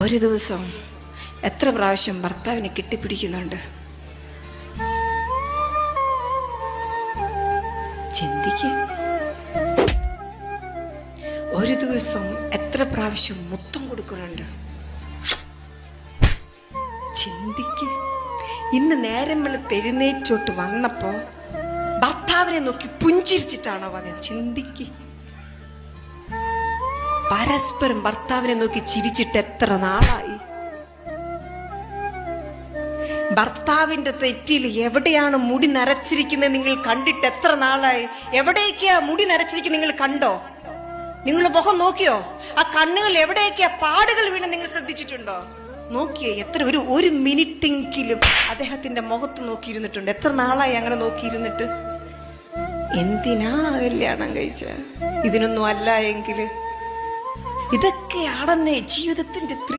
ഒരു ദിവസം എത്ര പ്രാവശ്യം ഭർത്താവിനെ കെട്ടിപ്പിടിക്കുന്നുണ്ട്? ചിന്തിക്ക്. ഒരു ദിവസം എത്ര പ്രാവശ്യം മുത്തം കൊടുക്കുന്നുണ്ട്? ചിന്തിക്ക്. ഇന്ന് നേരം വെളുത്ത് എഴുന്നേറ്റോട്ട് വന്നപ്പോ ഭർത്താവിനെ നോക്കി പുഞ്ചിരിച്ചിട്ടാണോ വന്നത്? ചിന്തിക്ക്. പരസ്പരം ഭർത്താവിനെ നോക്കി ചിരിച്ചിട്ട് എത്ര നാളായി? ഭർത്താവിന്റെ തെറ്റിൽ എവിടെയാണ് മുടി നരച്ചിരിക്കുന്നത് നിങ്ങൾ കണ്ടിട്ട് എത്ര നാളായി? എവിടേക്കാ മുടി നരച്ചിരിക്കുന്നത് നിങ്ങൾ കണ്ടോ? നിങ്ങൾ മുഖം നോക്കിയോ? ആ കണ്ണുകൾ എവിടേക്കാ പാടുകൾ വീണ് നിങ്ങൾ ശ്രദ്ധിച്ചിട്ടുണ്ടോ? നോക്കിയേ, എത്ര ഒരു മിനിറ്റെങ്കിലും അദ്ദേഹത്തിന്റെ മുഖത്ത് നോക്കിയിരുന്നിട്ടുണ്ട്? എത്ര നാളായി അങ്ങനെ നോക്കിയിരുന്നിട്ട്? എന്തിനാ കല്യാണം കഴിച്ച? ഇതിനൊന്നും അല്ല എങ്കില് ഇതൊക്കെയാണെന്നേ ജീവിതത്തിന്റെ